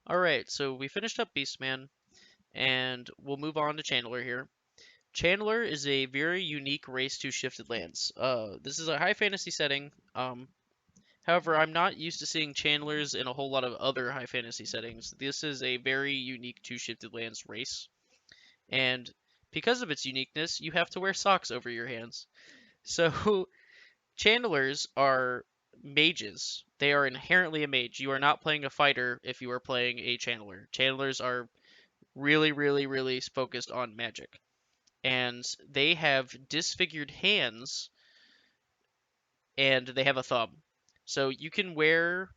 Alright, so we finished up Beastman, and we'll move on to Chandler here. Chandler is a very unique race to Shifted Lands. This is a high fantasy setting. However, I'm not used to seeing Chandlers in a whole lot of other high fantasy settings. This is a very unique to Shifted Lands race, and because of its uniqueness, you have to wear socks over your hands. So, Chandlers are mages. They are inherently a mage. You are not playing a fighter if you are playing a Chandler. Chandlers are really, really, really focused on magic. And they have disfigured hands and they have a thumb. So you can wear.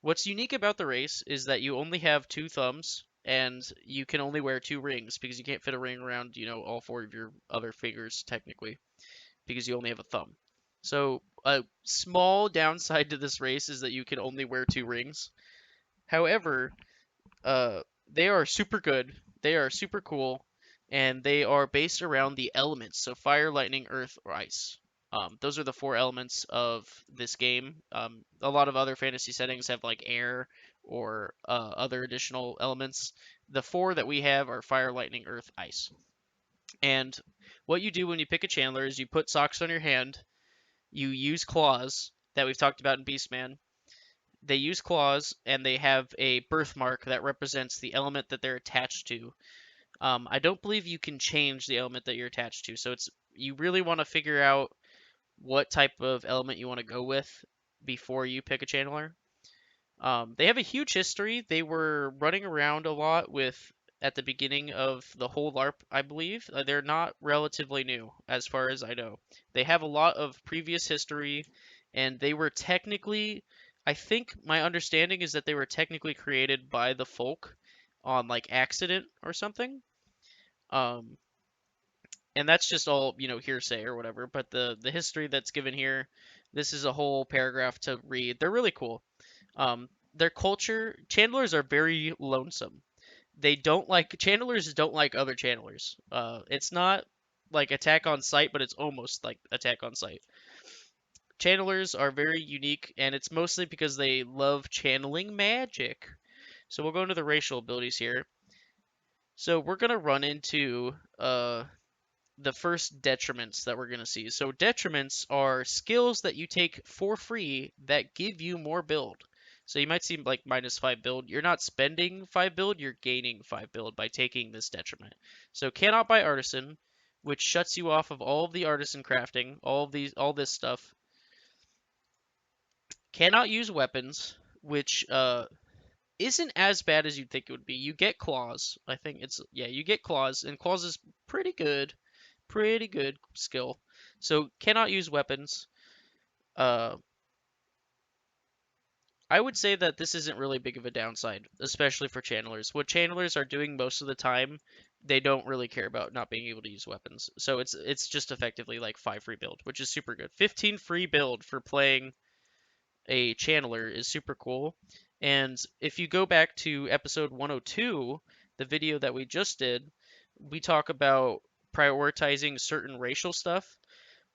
What's unique about the race is that you only have two thumbs and you can only wear two rings because you can't fit a ring around, all four of your other fingers technically because you only have a thumb. So a small downside to this race is that you can only wear two rings. However, Uh, they are super good. They are super cool, and they are based around the elements, so fire, lightning, earth, or ice. Those are the four elements of this game. A lot of other fantasy settings have like air or other additional elements. The four that we have are fire, lightning, earth, ice. And what you do when you pick a Chandler is you put socks on your hand, you use claws that we've talked about in Beastman, they use claws and they have a birthmark that represents the element that they're attached to. I don't believe you can change the element that you're attached to, so it's you really want to figure out what type of element you want to go with before you pick a channeler. They have a huge history. They were running around a lot with at the beginning of the whole LARP, I believe. They're not relatively new, as far as I know. They have a lot of previous history, and they were technically, I think my understanding is that they were technically created by the folk on like accident or something. Um, and that's just all, hearsay or whatever. But the history that's given here, this is a whole paragraph to read. They're really cool. Their culture, Chandlers are very lonesome. Chandlers don't like other Chandlers. It's not like Attack on Sight, but it's almost like Attack on Sight. Channelers are very unique, and it's mostly because they love channeling magic. So we'll go into the racial abilities here. So we're gonna run into the first detriments that we're gonna see. So detriments are skills that you take for free that give you more build. So you might see like -5 build. You're not spending 5 build, you're gaining 5 build by taking this detriment. So cannot buy artisan, which shuts you off of all of the artisan crafting, all this stuff. Cannot use weapons, which isn't as bad as you'd think it would be. You get claws. I think it's yeah, you get claws, and claws is pretty good skill. So cannot use weapons. Uh, I would say that this isn't really big of a downside, especially for channelers. What channelers are doing most of the time, they don't really care about not being able to use weapons. So it's just effectively like 5 free build, which is super good. 15 free build for playing a channeler is super cool. And if you go back to episode 102, the video that we just did, we talk about prioritizing certain racial stuff.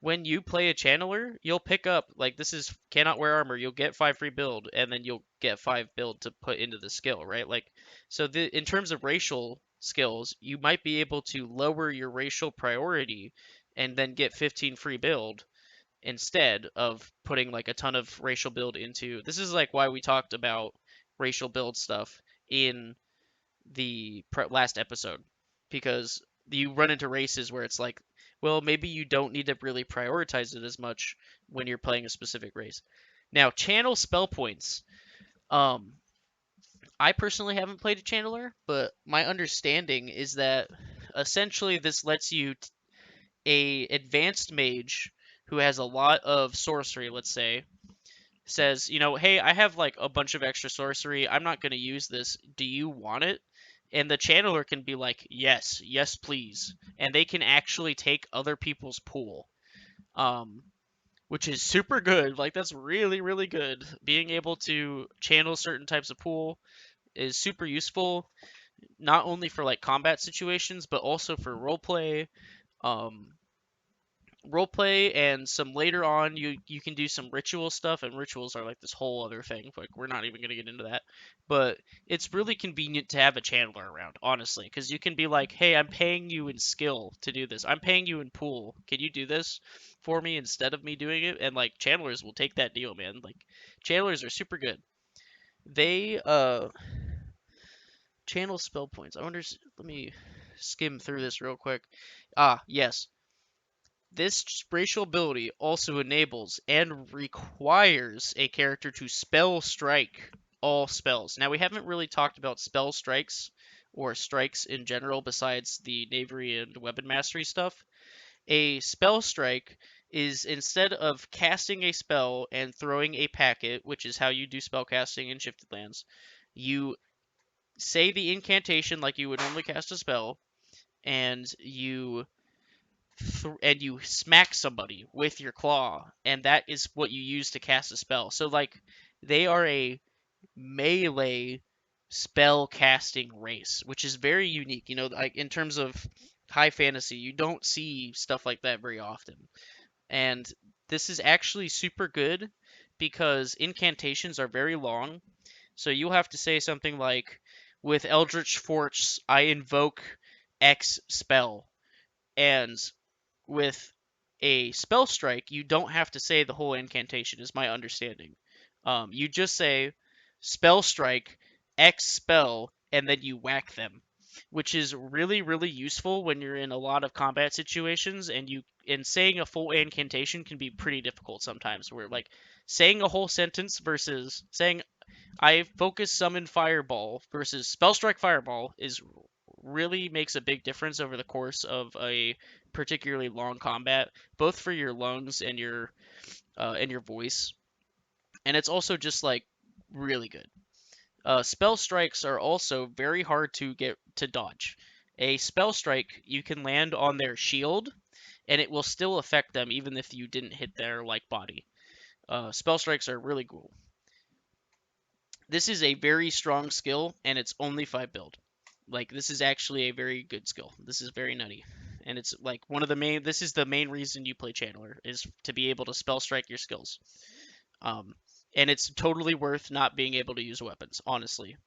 When you play a channeler, you'll pick up like this is cannot wear armor. You'll get 5 free build, and then you'll get 5 build to put into the skill, right? Like so in terms of racial skills, you might be able to lower your racial priority and then get 15 free build instead of putting like a ton of racial build into. This is like why we talked about racial build stuff in the last episode because you run into races where it's like, well, maybe you don't need to really prioritize it as much when you're playing a specific race. Now, channel spell points. Um, I personally haven't played a channeler, but my understanding is that essentially this lets you a advanced mage who has a lot of sorcery, let's say, says, hey, I have like a bunch of extra sorcery. I'm not going to use this. Do you want it? And the channeler can be like, yes, yes, please. And they can actually take other people's pool, um, which is super good. Like, that's really, really good. Being able to channel certain types of pool is super useful, not only for like combat situations, but also for roleplay. Um, roleplay and some later on you can do some ritual stuff, and rituals are like this whole other thing. Like we're not even gonna get into that, but it's really convenient to have a channeler around, honestly, because you can be like, hey, I'm paying you in skill to do this. I'm paying you in pool. Can you do this for me instead of me doing it? And like channelers will take that deal, man. Like channelers are super good. They channel spell points. I wonder. Let me skim through this real quick. Ah, yes. This racial ability also enables and requires a character to spell strike all spells. Now, we haven't really talked about spell strikes or strikes in general besides the knavery and weapon mastery stuff. A spell strike is instead of casting a spell and throwing a packet, which is how you do spell casting in Shifted Lands, you say the incantation like you would normally cast a spell, and you smack somebody with your claw, and that is what you use to cast a spell. So like they are a melee spell casting race, which is very unique. You know, like in terms of high fantasy, you don't see stuff like that very often. And this is actually super good because incantations are very long. So you'll have to say something like, with Eldritch Force, I invoke X spell. And with a spell strike, you don't have to say the whole incantation, is my understanding. You just say spell strike, X spell, and then you whack them, which is really, really useful when you're in a lot of combat situations, and saying a full incantation can be pretty difficult sometimes, where like saying a whole sentence versus saying I focus summon fireball versus spell strike fireball is really makes a big difference over the course of a particularly long combat, both for your lungs and your voice. And it's also just like really good. Spell strikes are also very hard to get to dodge. A spell strike you can land on their shield, and it will still affect them even if you didn't hit their like body. Spell strikes are really cool. This is a very strong skill, and it's only 5 build. Like, this is actually a very good skill. This is very nutty. And it's like one of the main, this is the main reason you play Channeler, is to be able to spell strike your skills. Um, and it's totally worth not being able to use weapons, honestly.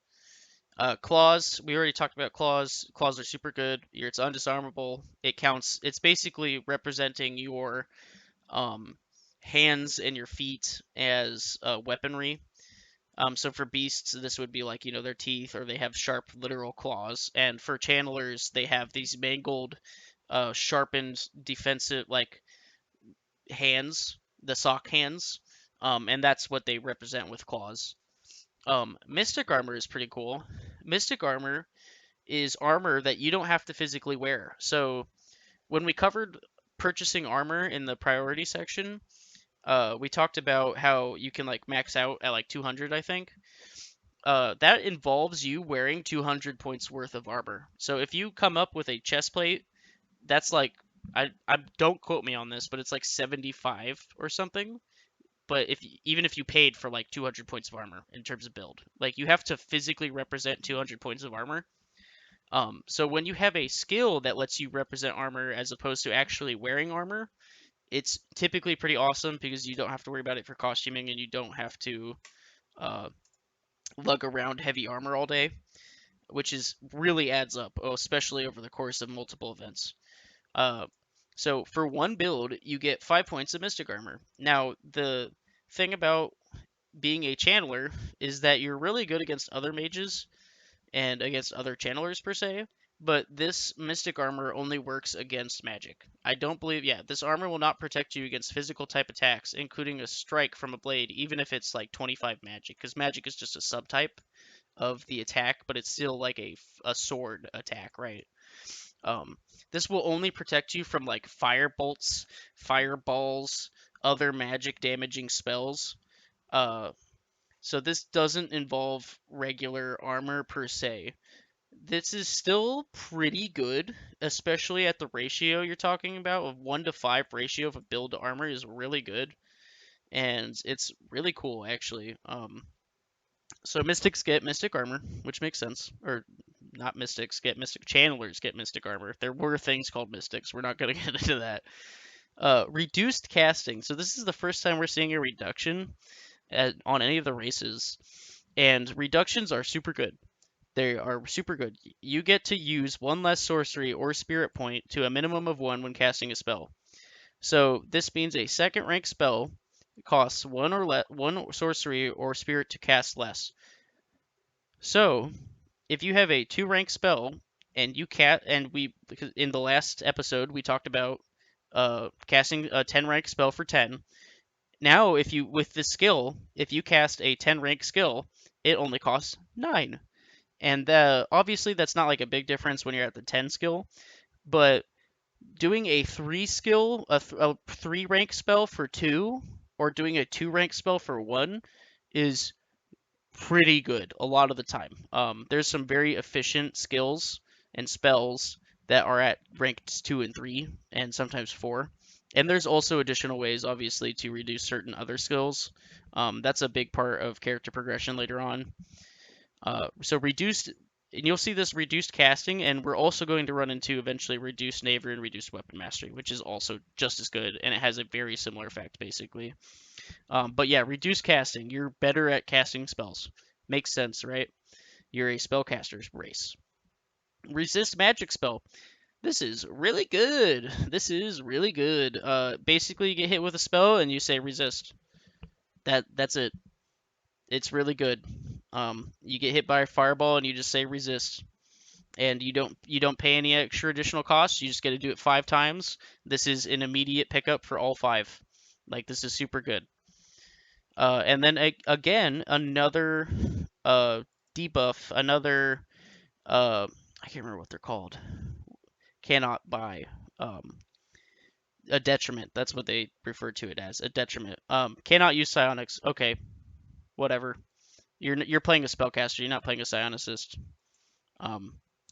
Claws, we already talked about claws. Claws are super good. It's undisarmable. It counts, it's basically representing your hands and your feet as weaponry. So for beasts, this would be like, their teeth, or they have sharp literal claws. And for channelers, they have these mangled, sharpened defensive, like, hands, the sock hands. And that's what they represent with claws. Mystic armor is pretty cool. Mystic armor is armor that you don't have to physically wear. So when we covered purchasing armor in the priority section, we talked about how you can like max out at like 200, I think. That involves you wearing 200 points worth of armor. So if you come up with a chest plate, that's like, I don't quote me on this, but it's like 75 or something. But even if you paid for like 200 points of armor in terms of build, like you have to physically represent 200 points of armor. So when you have a skill that lets you represent armor as opposed to actually wearing armor, it's typically pretty awesome because you don't have to worry about it for costuming, and you don't have to uh, lug around heavy armor all day, which is really adds up, especially over the course of multiple events. Uh, so for one build, you get 5 points of Mystic Armor. Now, the thing about being a channeler is that you're really good against other mages and against other channelers per se, but this Mystic Armor only works against magic. I don't believe, yeah, this armor will not protect you against physical type attacks, including a strike from a blade, even if it's like 25 magic, because magic is just a subtype of the attack, but it's still like a sword attack, right? Um, this will only protect you from like fire bolts, fireballs, other magic damaging spells. Uh, so this doesn't involve regular armor per se. This is still pretty good, especially at the ratio you're talking about of 1 to 5 ratio of a build to armor is really good, and it's really cool actually. So mystics get mystic armor, which makes sense, or not mystics get mystic channelers get mystic armor. There were things called mystics. We're not gonna get into that. Reduced casting. So this is the first time we're seeing a reduction on any of the races, and reductions are super good. They are super good. You get to use one less sorcery or spirit point to a minimum of one when casting a spell. So this means a second rank spell costs one sorcery or spirit to cast less. So if you have a 2 rank spell and because in the last episode we talked about casting a 10 rank spell for 10. Now if you with this skill, if you cast a 10 rank skill, it only costs 9. And obviously that's not like a big difference when you're at the 10 skill, but doing a 3 rank spell for 2 or doing a 2 rank spell for 1 is pretty good a lot of the time. There's some very efficient skills and spells that are at ranks 2 and 3 and sometimes 4. And there's also additional ways, obviously, to reduce certain other skills. That's a big part of character progression later on. So reduced, and you'll see this reduced casting, and we're also going to run into eventually reduced knavery and reduced weapon mastery, which is also just as good, and it has a very similar effect, basically. But yeah, reduced casting, you're better at casting spells. Makes sense, right? You're a spellcaster's race. Resist magic spell. This is really good. This is really good. Basically, you get hit with a spell and you say resist. That's it. It's really good. You get hit by a fireball and you just say resist, and you don't pay any extra additional costs. You just get to do it 5 times. This is an immediate pickup for all 5. Like this is super good. And then again another debuff, another I can't remember what they're called. Cannot buy a detriment. That's what they refer to it as, a detriment. Cannot use psionics. Okay, whatever. You're playing a spellcaster. You're not playing a psionicist.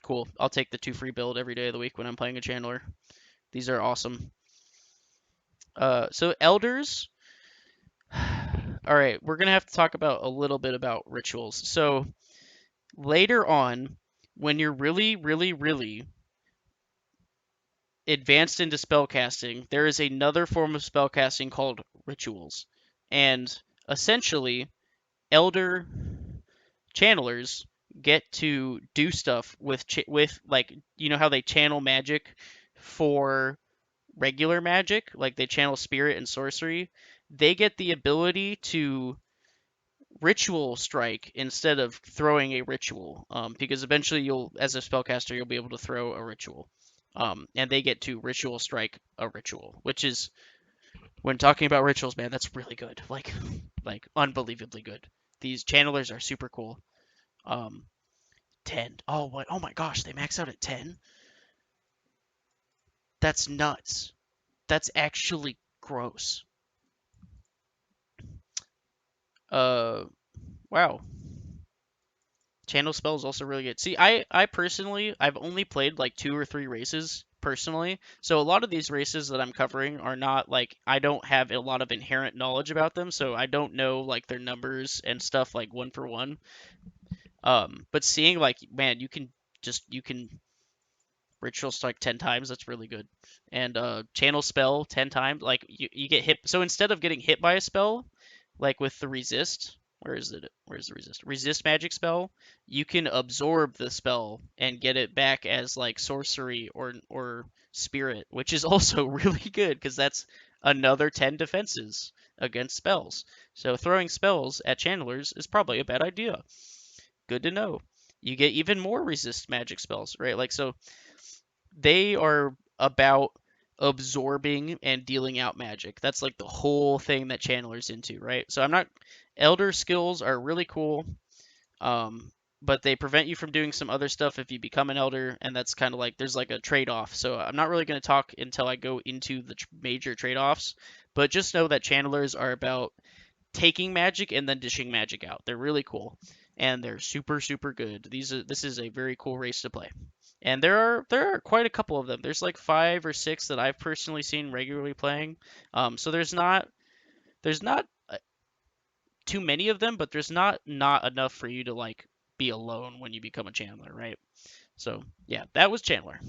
Cool. I'll take the 2 free build every day of the week when I'm playing a Chandler. These are awesome. So elders. All right, we're gonna have to talk about a little bit about rituals. So later on, when you're really, really, really advanced into spellcasting, there is another form of spellcasting called rituals, and essentially, elder channelers get to do stuff with like how they channel magic for regular magic, like they channel spirit and sorcery. They get the ability to ritual strike instead of throwing a ritual, because eventually as a spellcaster, you'll be able to throw a ritual, and they get to ritual strike a ritual, which is, when talking about rituals, man, that's really good, like unbelievably good. These channelers are super cool. 10. Oh, what? Oh my gosh, they max out at 10? That's nuts. That's actually gross. Uh, wow. Channel spell is also really good. See, I personally, I've only played like 2 or 3 races personally. So a lot of these races that I'm covering are not like, I don't have a lot of inherent knowledge about them, so I don't know like their numbers and stuff like one for one. But seeing like, man, you can ritual strike 10 times, that's really good. And channel spell 10 times, like you get hit. So instead of getting hit by a spell, like with the resist, where's the resist magic spell, you can absorb the spell and get it back as like sorcery or spirit, which is also really good because that's another 10 defenses against spells. So throwing spells at channelers is probably a bad idea. Good to know. You get even more resist magic spells, right? Like, so they are about absorbing and dealing out magic. That's like the whole thing that Chandler's into, right? So I'm not. Elder skills are really cool, but they prevent you from doing some other stuff if you become an elder, and that's kind of like there's like a trade-off. So I'm not really going to talk until I go into the major trade-offs, but just know that Chandlers are about taking magic and then dishing magic out. They're really cool, and they're super super good. This is a very cool race to play, and there are quite a couple of them. There's like 5 or 6 that I've personally seen regularly playing. So there's not too many of them, but there's not enough for you to like be alone when you become a Chandler, right? So yeah, that was Chandler.